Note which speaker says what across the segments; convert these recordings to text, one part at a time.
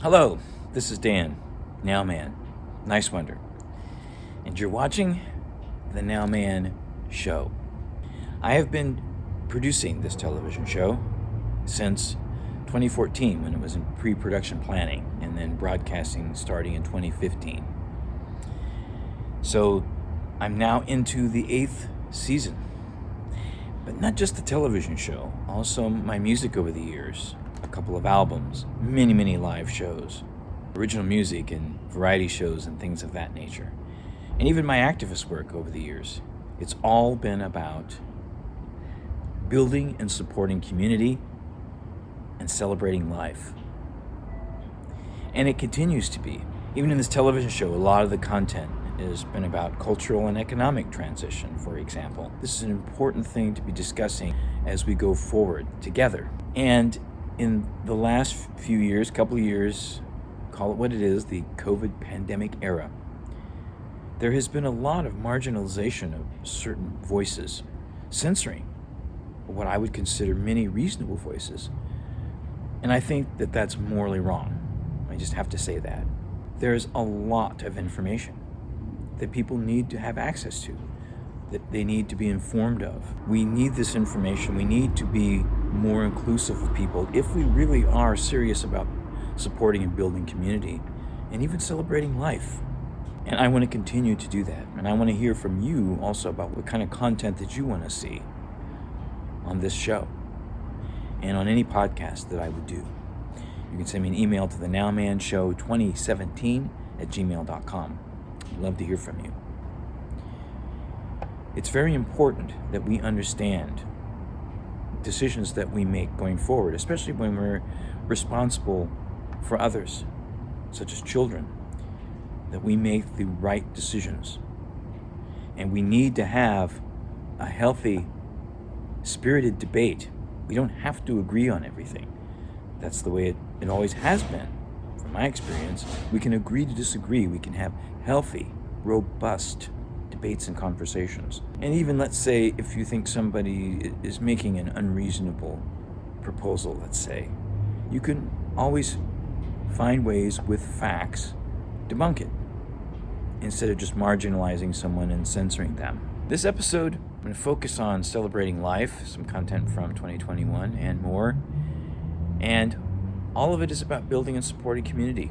Speaker 1: Hello, this is Dan, Nowman, Niswander, and you're watching the Nowman Show. I have been producing this television show since 2014 when it was in pre-production planning, and then broadcasting starting in 2015. So I'm now into the 8th season. But not just the television show, also my music over the years, a couple of albums, many live shows, original music and variety shows and things of that nature. And even my activist work over the years. It's all been about building and supporting community and celebrating life. And it continues to be. Even in this television show, a lot of the content has been about cultural and economic transition, for example. This is an important thing to be discussing as we go forward together. And in the last few years, couple of years, call it what it is, the COVID pandemic era, there has been a lot of marginalization of certain voices, censoring what I would consider many reasonable voices. And I think that that's morally wrong. I just have to say that. There's a lot of information that people need to have access to, that they need to be informed of. We need this information. We need to be more inclusive of people if we really are serious about supporting and building community and even celebrating life. And I want to continue to do that. And I want to hear from you also about what kind of content that you want to see on this show and on any podcast that I would do. You can send me an email to the nowmanshow2017@gmail.com. I'd love to hear from you. It's very important that we understand decisions that we make going forward, especially when we're responsible for others, such as children, that we make the right decisions. And we need to have a healthy, spirited debate. We don't have to agree on everything. That's the way it always has been. From my experience, we can agree to disagree. We can have healthy, robust debates and conversations. And even, let's say, if you think somebody is making an unreasonable proposal, let's say, you can always find ways with facts to debunk it, instead of just marginalizing someone and censoring them. This episode, I'm going to focus on celebrating life, some content from 2021 and more. And all of it is about building and supporting community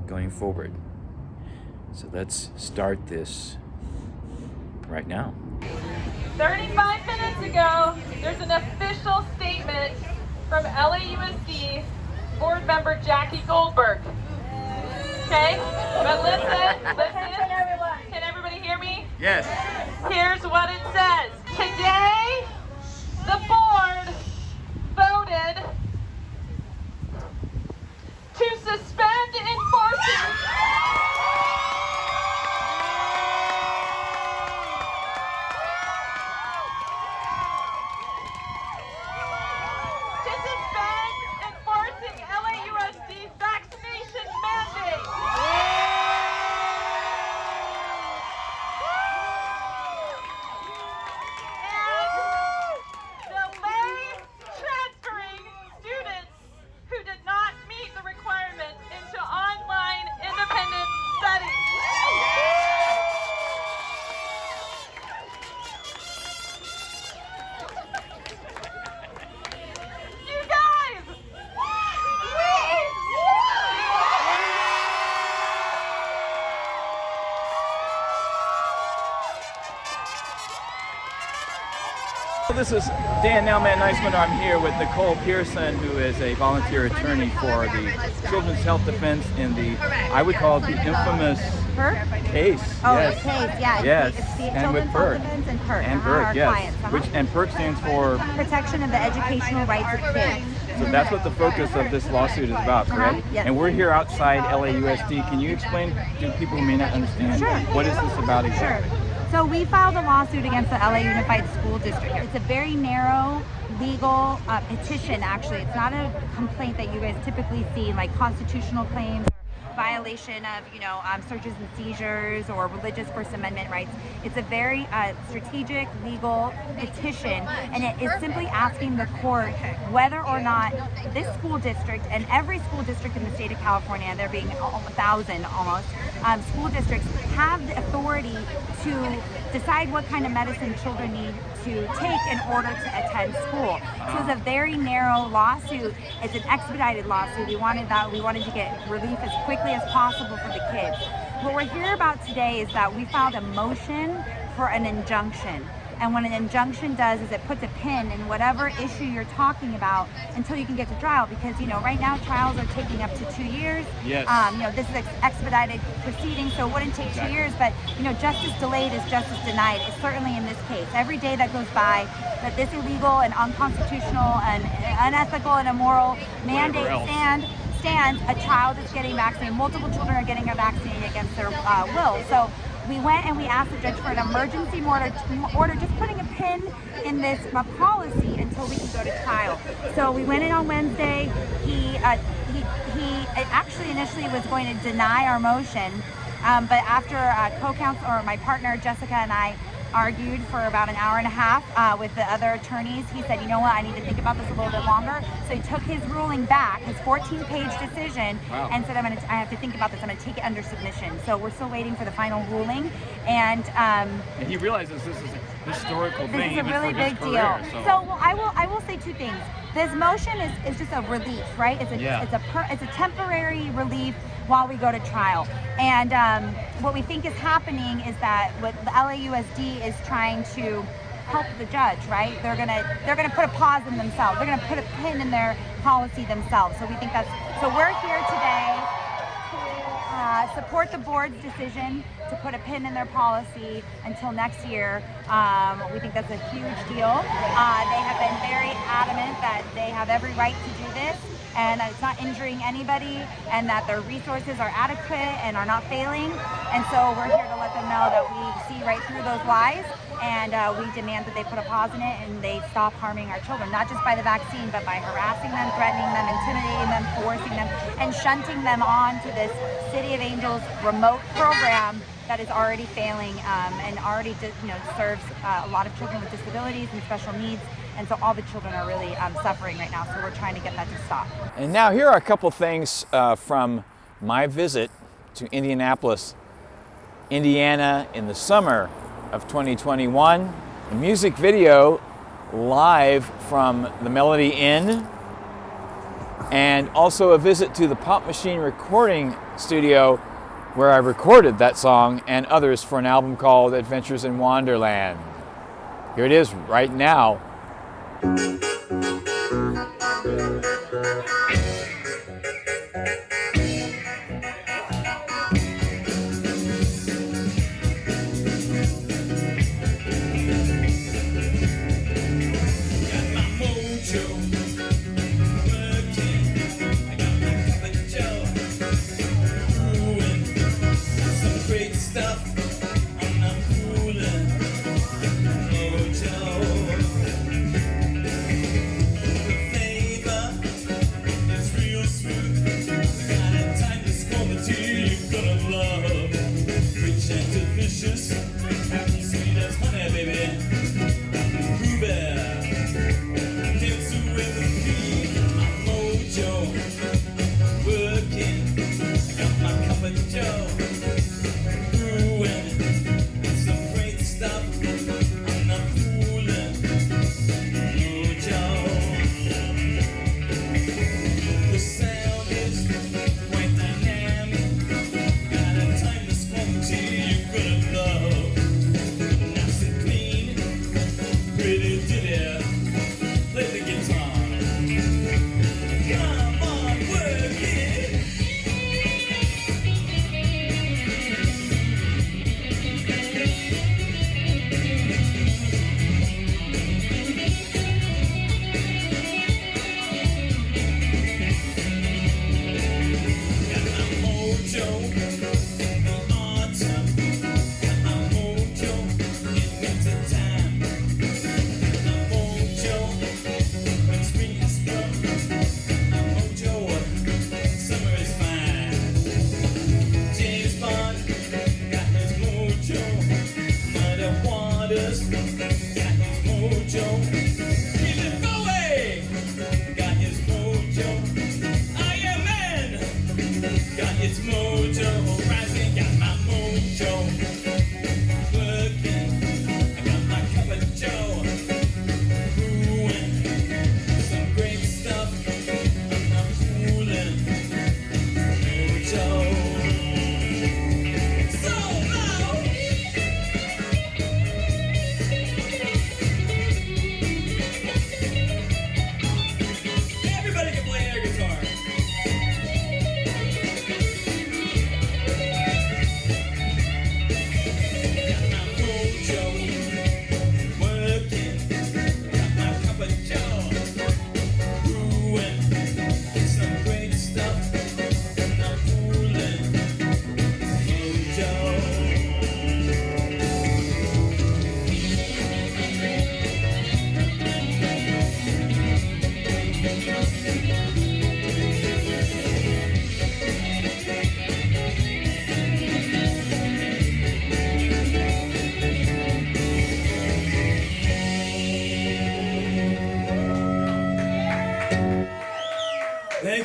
Speaker 1: going forward. So let's start this right now.
Speaker 2: 35 minutes ago, there's an official statement from LAUSD board member Jackie Goldberg. Okay? But listen. Can everybody hear me?
Speaker 1: Yes.
Speaker 2: Here's what it says. Today, the board voted to suspend enforcing LAUSD vaccination mandate. And delay transferring students who did not meet the requirement into online independent studies. You guys!
Speaker 1: This is Dan Nowman Niswander. I'm here with Nicole Pearson, who is a volunteer attorney for the Children's Health Defense in the, I would call it the infamous case.
Speaker 3: Oh,
Speaker 1: yes.
Speaker 3: the case, yeah.
Speaker 1: Yes.
Speaker 3: It's the
Speaker 1: And with
Speaker 3: Children's Health
Speaker 1: PERC.
Speaker 3: Defense and PERC.
Speaker 1: And
Speaker 3: our
Speaker 1: PERC, yes.
Speaker 3: clients.
Speaker 1: And PERC stands for,
Speaker 3: Protection of the Educational Rights of Kids.
Speaker 1: so that's what the focus of this lawsuit is about, correct?
Speaker 3: Yes.
Speaker 1: And we're here outside LAUSD. Can you explain to people who may not understand,
Speaker 3: Sure.
Speaker 1: what is this about exactly?
Speaker 3: Sure. So we filed a lawsuit against the LA Unified School District. It's a very narrow legal petition, actually. It's not a complaint that you guys typically see, like constitutional claims violation of, searches and seizures or religious First Amendment rights. It's a very strategic legal petition, and it is simply asking the court whether or not this school district and every school district in the state of California, there being 1,000 almost, school districts have the authority to decide what kind of medicine children need to take in order to attend school. So it's a very narrow lawsuit. It's an expedited lawsuit. We wanted to get relief as quickly as possible for the kids. What we're here about today is that we filed a motion for an injunction. And what an injunction does is it puts a pin in whatever issue you're talking about until you can get to trial. Because, right now trials are taking up to 2 years.
Speaker 1: Yes.
Speaker 3: This is expedited proceeding, so it wouldn't take 2 years. But, justice delayed is justice denied. It's certainly in this case. Every day that goes by that this illegal and unconstitutional and unethical and immoral mandate stands, a child is getting vaccinated. Multiple children are getting vaccinated against their will. So we went and we asked the judge for an emergency order, just putting a pin in this policy until we can go to trial. So we went in on Wednesday. He actually initially was going to deny our motion, but after co-counsel, or my partner Jessica and I argued for about an hour and a half with the other attorneys, he said, I need to think about this a little bit longer. So he took his ruling back, his 14-page decision, and said, I have to think about this. I'm going to take it under submission. So we're still waiting for the final ruling. And
Speaker 1: he realizes this is a historical thing.
Speaker 3: This is a really big deal. So I will say two things. This motion is just a relief, right? It's a temporary relief while we go to trial. And what we think is happening is that what the LAUSD is trying to help the judge, right? They're gonna put a pause in themselves. They're gonna put a pin in their policy themselves. So we think so we're here today to support the board's decision to put a pin in their policy until next year. We think that's a huge deal. They have been very adamant that they have every right to do this, and that it's not injuring anybody, and that their resources are adequate and are not failing. And so we're here to let them know that we see right through those lies, and we demand that they put a pause in it and they stop harming our children, not just by the vaccine, but by harassing them, threatening them, intimidating them, coercing them, and shunting them on to this City of Angels remote program that is already failing and already serves a lot of children with disabilities and special needs. And so all the children are really suffering right now, so we're trying to get that to stop.
Speaker 1: And now here are a couple things from my visit to Indianapolis, Indiana in the summer of 2021. A music video live from the Melody Inn, and also a visit to the Pop Machine recording studio where I recorded that song and others for an album called Adventures in Wonderland. Here it is right now.
Speaker 4: Thing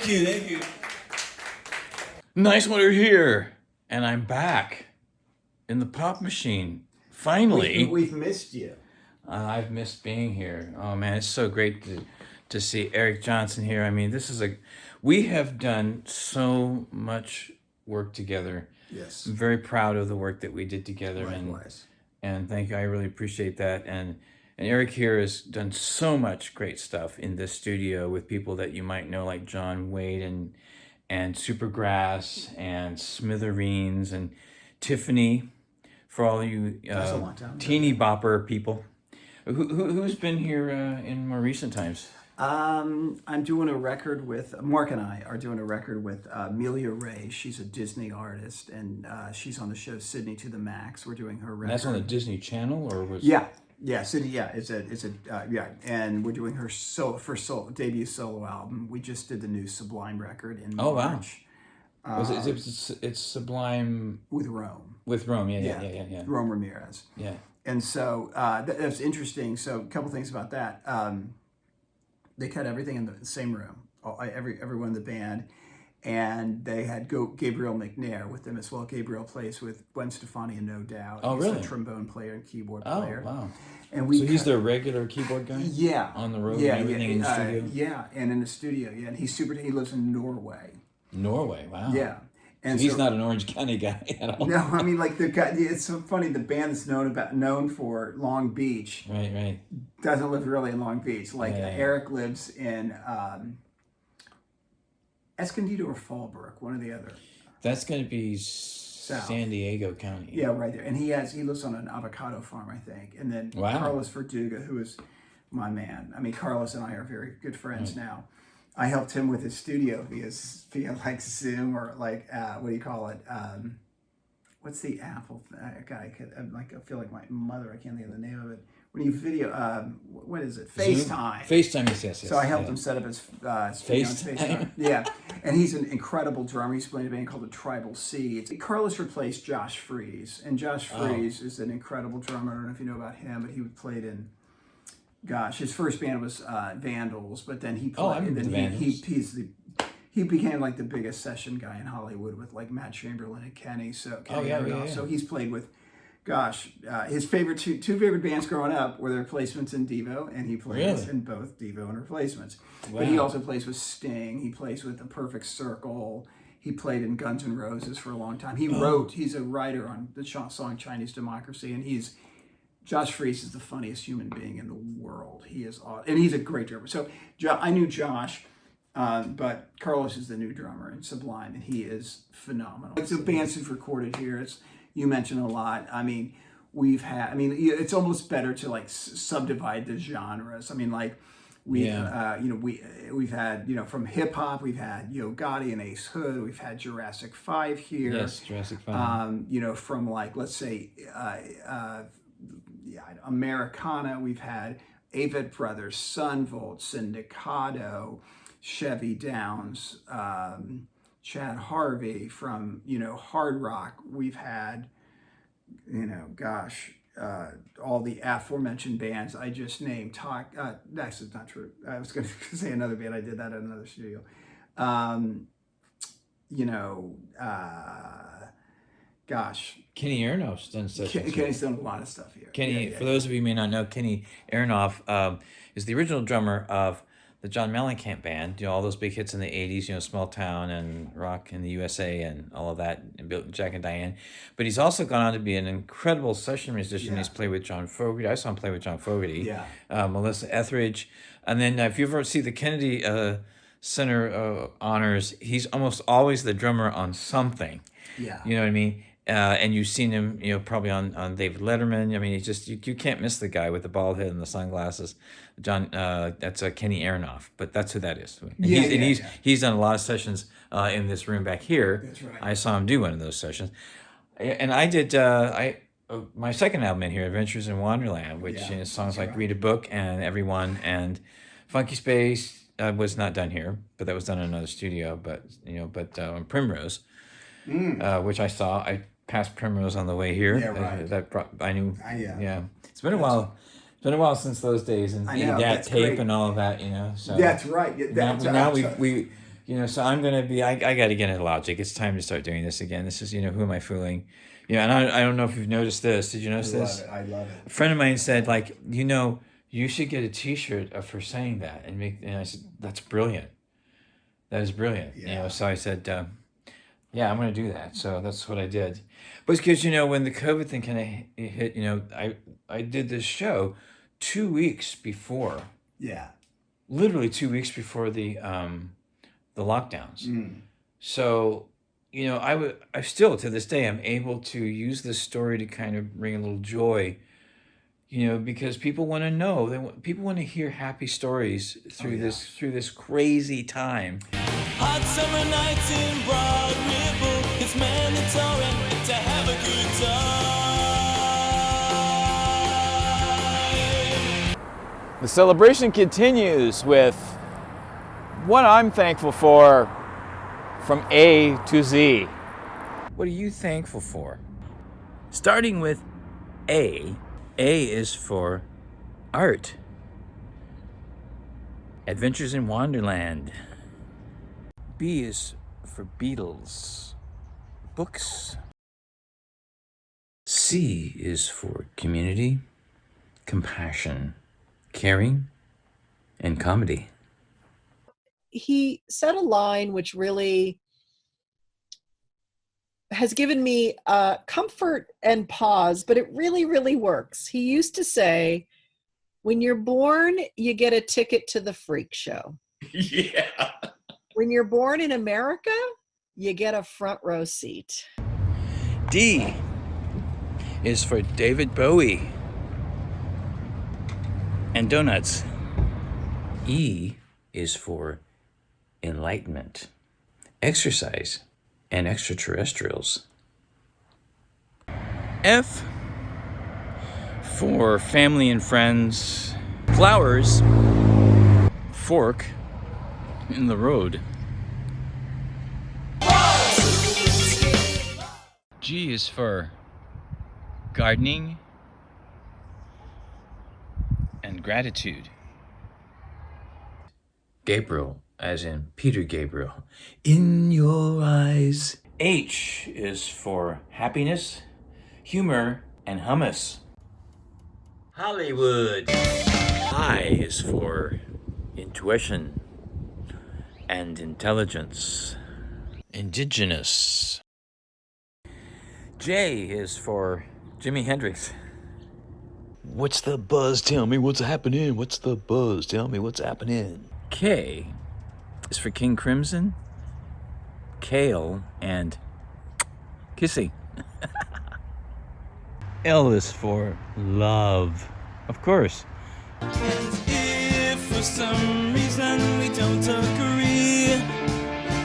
Speaker 1: Thank you. Niswander here, and I'm back in the pop machine. Finally,
Speaker 4: we've missed you.
Speaker 1: I've missed being here. Oh man, it's so great to see Eric Johnson here. I mean, we have done so much work together.
Speaker 4: Yes.
Speaker 1: I'm very proud of the work that we did together.
Speaker 4: Likewise.
Speaker 1: And thank you. I really appreciate that. And Eric here has done so much great stuff in this studio with people that you might know, like John Wade and Supergrass and Smithereens and Tiffany, for all you teeny bopper people. Who's been here in more recent times?
Speaker 4: I'm doing a record with, Mark and I are doing a record with Amelia Ray. She's a Disney artist, and she's on the show Sydney to the Max. We're doing her record.
Speaker 1: That's on the Disney Channel, or was?
Speaker 4: Yeah, Sydney. Yeah, it's a and we're doing her debut solo album. We just did the new Sublime record in March.
Speaker 1: Oh wow! It's Sublime
Speaker 4: with Rome.
Speaker 1: With Rome, yeah.
Speaker 4: Rome Ramirez.
Speaker 1: Yeah.
Speaker 4: And so that's interesting. So a couple things about that. They cut everything in the same room, everyone in the band, and they had Gabriel McNair with them as well. Gabriel plays with Gwen Stefani and No Doubt.
Speaker 1: Oh,
Speaker 4: he's
Speaker 1: really?
Speaker 4: a trombone player and keyboard player.
Speaker 1: Oh, wow.
Speaker 4: And
Speaker 1: he's their regular keyboard guy?
Speaker 4: Yeah.
Speaker 1: On the road and everything in the studio?
Speaker 4: Yeah, and in the studio, yeah. And he lives in Norway.
Speaker 1: Norway, wow.
Speaker 4: Yeah. And
Speaker 1: so he's not an Orange County guy at all.
Speaker 4: No, I mean, like the guy. It's so funny. The band that's known for Long Beach,
Speaker 1: right,
Speaker 4: doesn't live really in Long Beach. Like Eric lives in Escondido or Fallbrook, one or the other.
Speaker 1: That's going to be San Diego County.
Speaker 4: Yeah, right there. And he lives on an avocado farm, I think. And then Carlos Verduga, who is my man. I mean, Carlos and I are very good friends now. I helped him with his studio via like Zoom or like what do you call it? What's the Apple? I feel like my mother. I can't think of the name of it. When you video, what is it? FaceTime.
Speaker 1: FaceTime, yes.
Speaker 4: So I helped him set up his FaceTime. Yeah, and he's an incredible drummer. He's playing a band called the Tribal Seeds. Carlos replaced Josh Freese, and Josh Freese is an incredible drummer. I don't know if you know about him, but he played in. Gosh, his first band was Vandals, but then he played. And then he became like the biggest session guy in Hollywood with like Matt Chamberlain and Kenny. So So he's played with, his favorite two favorite bands growing up were the Replacements and Devo, and he plays in both Devo and Replacements. Wow. But he also plays with Sting. He plays with The Perfect Circle. He played in Guns N' Roses for a long time. He's a writer on the song Chinese Democracy, and Josh Freese is the funniest human being in the world. He is awesome. And he's a great drummer. So I knew Josh, but Carlos is the new drummer in Sublime, and he is phenomenal. It's the bands who've recorded here. You mentioned a lot. I mean, it's almost better to like subdivide the genres. I mean, like we've had, from hip hop, we've had Yo Gotti and Ace Hood. We've had Jurassic 5 here.
Speaker 1: Yes, Jurassic 5.
Speaker 4: From like, let's say, Americana, we've had Avett Brothers, Sunvolt, Syndicato, Chevy Downs, Chad Harvey. From hard rock, we've had all the aforementioned bands I just named. That's not true. I was going to say another band. I did that at another studio.
Speaker 1: Kenny Aronoff's done such.
Speaker 4: Kenny's done a lot of stuff here.
Speaker 1: Kenny, for those of you who may not know, Kenny Aronoff is the original drummer of the John Mellencamp band. All those big hits in the '80s, Small Town and Rock in the USA and all of that, and Jack and Diane. But he's also gone on to be an incredible session musician. He's played with John Fogerty. I saw him play with John Fogerty. Melissa Etheridge, and then if you ever see the Kennedy Center honors, he's almost always the drummer on something.
Speaker 4: Yeah,
Speaker 1: you know what I mean. And you've seen him, probably on David Letterman. I mean, he's just you can't miss the guy with the bald head and the sunglasses. John, that's Kenny Aronoff, but that's who that is. And he's done a lot of sessions in this room back here.
Speaker 4: That's right.
Speaker 1: I saw him do one of those sessions, and I did my second album in here, Adventures in Wonderland, which is songs like Read a Book and Everyone and Funky Space was not done here, but that was done in another studio. But Primrose, which I passed Primrose on the way here.
Speaker 4: Yeah, right.
Speaker 1: I knew. Yeah. It's been a while. It's been a while since those days and that tape great. And all of that. So
Speaker 4: that's right.
Speaker 1: Now we So I'm going to be, I got to get into Logic. It's time to start doing this again. This is, who am I fooling? And I don't know if you've noticed this. Did you notice this?
Speaker 4: I love it.
Speaker 1: A friend of mine said, like, you should get a T-shirt of her saying that. And I said, that's brilliant. That is brilliant.
Speaker 4: Yeah.
Speaker 1: So I said, yeah, I'm going to do that. So that's what I did. But it's because, when the COVID thing kind of hit, I did this show 2 weeks before.
Speaker 4: Yeah.
Speaker 1: Literally 2 weeks before the lockdowns. So, I still, to this day, I'm able to use this story to kind of bring a little joy, because people want to know, people want to hear happy stories through this crazy time.
Speaker 5: Hot summer nights in Broad Ripple, it's mandatory to have a good time.
Speaker 6: The celebration continues with what I'm thankful for from A to Z.
Speaker 1: What are you thankful for? Starting with A. A is for art. Adventures in Wonderland. B is for Beatles. Books. C is for community, compassion, caring, and comedy.
Speaker 7: He said a line which really has given me comfort and pause, but it really, really works. He used to say, when you're born, you get a ticket to the freak show.
Speaker 1: Yeah.
Speaker 7: When you're born in America, you get a front row seat.
Speaker 1: D is for David Bowie and donuts. E is for enlightenment, exercise, and extraterrestrials. F for family and friends, flowers, fork in the road. G is for gardening and gratitude. Gabriel, as in Peter Gabriel, in your eyes. H is for happiness, humor, and hummus. Hollywood. I is for intuition and intelligence. Indigenous. J is for Jimi Hendrix.
Speaker 8: What's the buzz? Tell me what's happening. What's the buzz? Tell me what's happening.
Speaker 1: K is for King Crimson, Kale, and Kissy. L is for love, of course.
Speaker 5: And if for some reason we don't agree,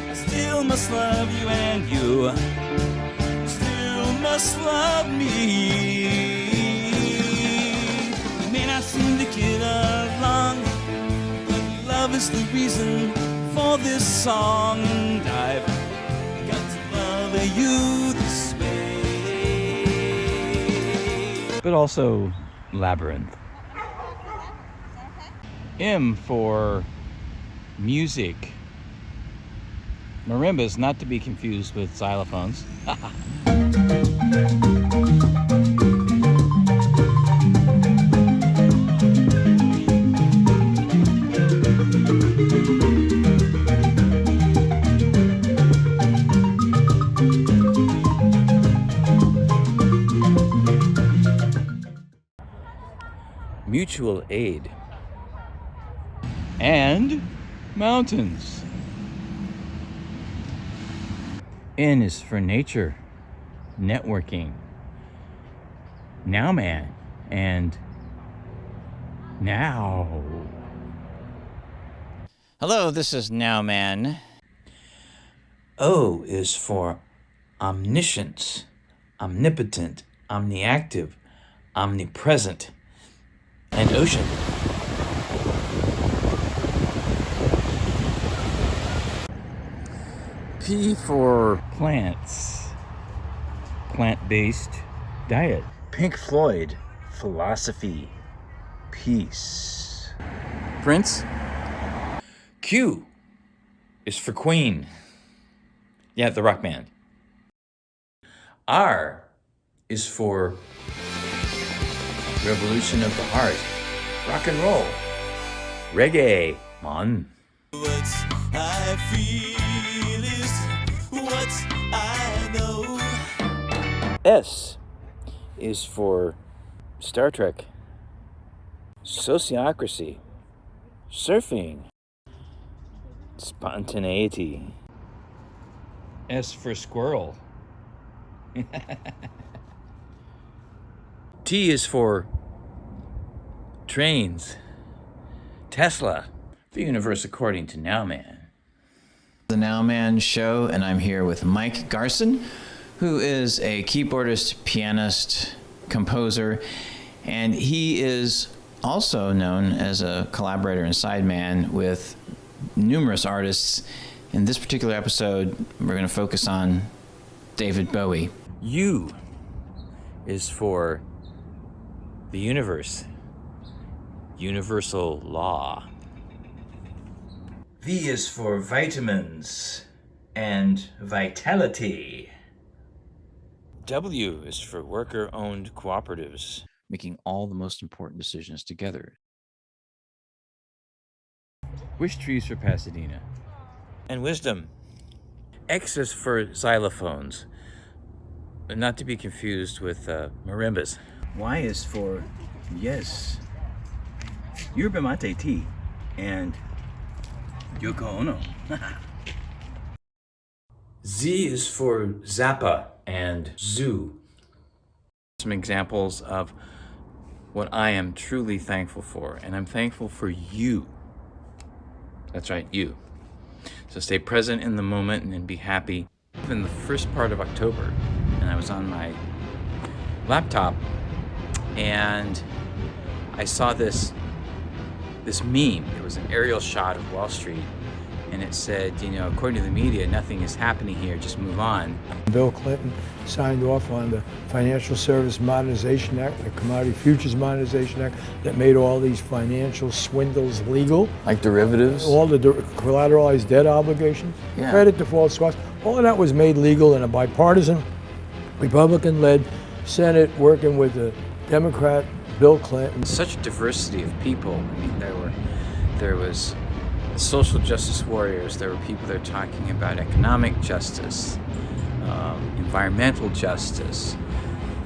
Speaker 5: I still must love you and you still must love me. We may not seem to get along, but love is the reason for this song, and I've got to love you this way.
Speaker 1: But also Labyrinth. M for music. Marimba is not to be confused with xylophones. Mutual aid. And mountains. N is for nature, networking, Nowman, and now. Hello, this is Nowman. O is for omniscience, omnipotent, omniactive, omnipresent, and ocean. P for plants, plant-based diet. Pink Floyd, philosophy, peace. Prince. Q is for Queen. Yeah, the rock band. R is for Revolution of the Heart. Rock and roll. Reggae. Man.
Speaker 5: What I feel is what I know.
Speaker 1: S is for Star Trek. Sociocracy. Surfing. Spontaneity. S for squirrel. T is for trains. Tesla. The universe according to Nowman.
Speaker 6: The Nowman Show, and I'm here with Mike Garson, who is a keyboardist, pianist, composer, and he is also known as a collaborator and sideman with numerous artists. In this particular episode, we're going to focus on David Bowie.
Speaker 1: U is for the universe. Universal law. V is for vitamins and vitality. W is for worker-owned cooperatives, making all the most important decisions together. Wish trees for Pasadena. And wisdom. X is for xylophones, not to be confused with marimbas. Y is for yes. Yerba mate tea and Yoko Ono. Z is for Zappa and Zoo. Some examples of what I am truly thankful for, and I'm thankful for you. That's right, you. So stay present in the moment and be happy. In the first part of October, and I was on my laptop, and I saw this meme. It was an aerial shot of Wall Street, and it said, according to the media, nothing is happening here, just move on.
Speaker 9: Bill Clinton signed off on the Financial Service Modernization Act, the Commodity Futures Modernization Act, that made all these financial swindles legal.
Speaker 6: Like derivatives?
Speaker 9: All the collateralized debt obligations, credit default swaps, all of that was made legal in a bipartisan, Republican-led Senate working with the Democrat Bill Clinton.
Speaker 1: Such diversity of people. I mean, there was social justice warriors. There were people that were talking about economic justice, environmental justice.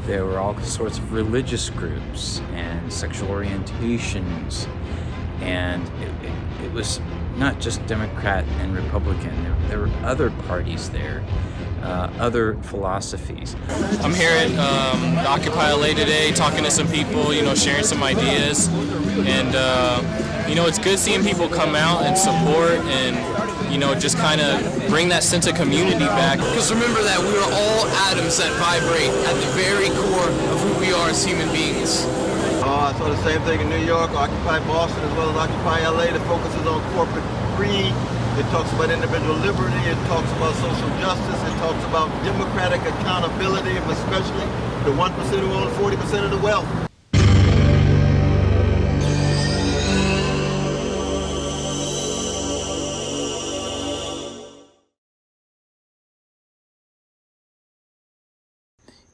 Speaker 1: There were all sorts of religious groups and sexual orientations, and it was not just Democrat and Republican. There were other parties there. Other philosophies.
Speaker 10: I'm here at the Occupy LA today, talking to some people, sharing some ideas, and it's good seeing people come out and support and just kind of bring that sense of community back.
Speaker 11: Because remember that we are all atoms that vibrate at the very core of who we are as human beings.
Speaker 12: I saw the same thing in New York, Occupy Boston as well as Occupy LA. The focus is on corporate greed. It talks about individual liberty, it talks about social justice, it talks about democratic accountability, especially the 1% who own 40% of the wealth.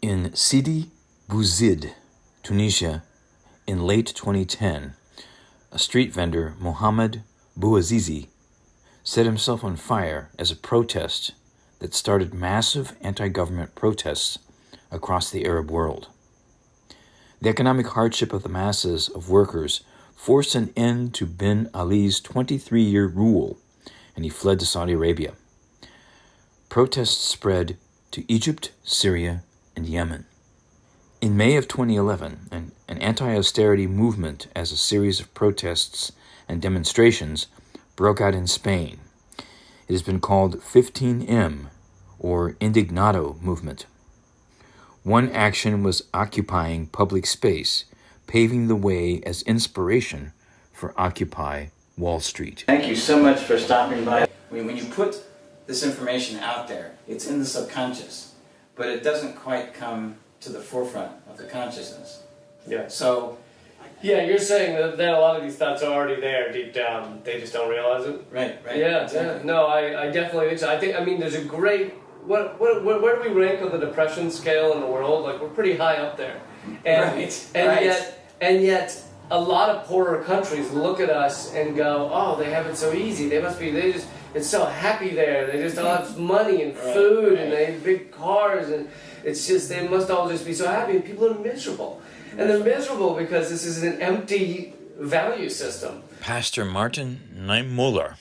Speaker 1: In Sidi Bouzid, Tunisia, in late 2010, a street vendor, Mohamed Bouazizi, set himself on fire as a protest that started massive anti-government protests across the Arab world. The economic hardship of the masses of workers forced an end to Ben Ali's 23-year rule, and he fled to Saudi Arabia. Protests spread to Egypt, Syria, and Yemen. In May of 2011, an anti-austerity movement as a series of protests and demonstrations broke out in Spain. It has been called 15M, or Indignado movement. One action was occupying public space, paving the way as inspiration for Occupy Wall Street.
Speaker 6: Thank you so much for stopping by. When you put this information out there, it's in the subconscious, but it doesn't quite come to the forefront of the consciousness.
Speaker 9: Yeah.
Speaker 6: So
Speaker 13: Yeah, you're saying that a lot of these thoughts are already there deep down. They just don't realize it.
Speaker 6: Right.
Speaker 13: Yeah, exactly. No, I definitely think so. I mean, there's a great. Where do we rank on the depression scale in the world? Like, we're pretty high up there. And yet, a lot of poorer countries look at us and go, "Oh, they have it so easy. It's so happy there. They just all have money and food and they have big cars and it's just they must all just be so happy." And people are miserable, and they're miserable because this is an empty value system.
Speaker 1: Pastor Martin Niemöller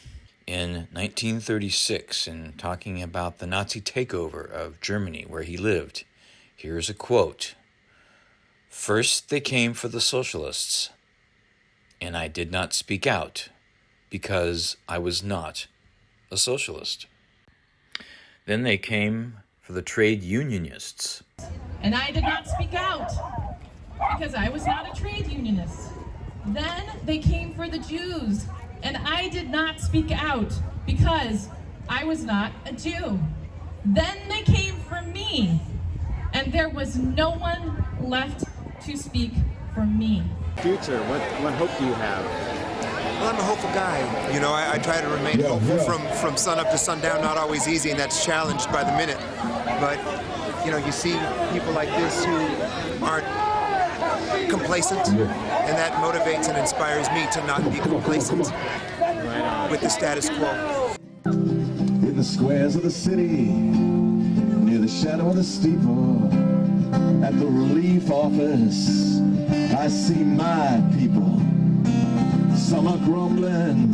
Speaker 1: in 1936, in talking about the Nazi takeover of Germany where he lived. Here's a quote. "First they came for the socialists, and I did not speak out because I was not a socialist. Then they came for the trade unionists.
Speaker 14: And I did not speak out because I was not a trade unionist. Then they came for the Jews, and I did not speak out because I was not a Jew. Then they came for me, and there was no one left to speak for me."
Speaker 15: Future, what hope do you have?
Speaker 16: Well, I'm a hopeful guy. You know, I try to remain hopeful from sun up to sundown. Not always easy, and that's challenged by the minute. But, you know, you see people like this who aren't complacent, and that motivates and inspires me to not be complacent with the status quo.
Speaker 17: In the squares of the city, near the shadow of the steeple, at the relief office, I see my people. Some are grumbling,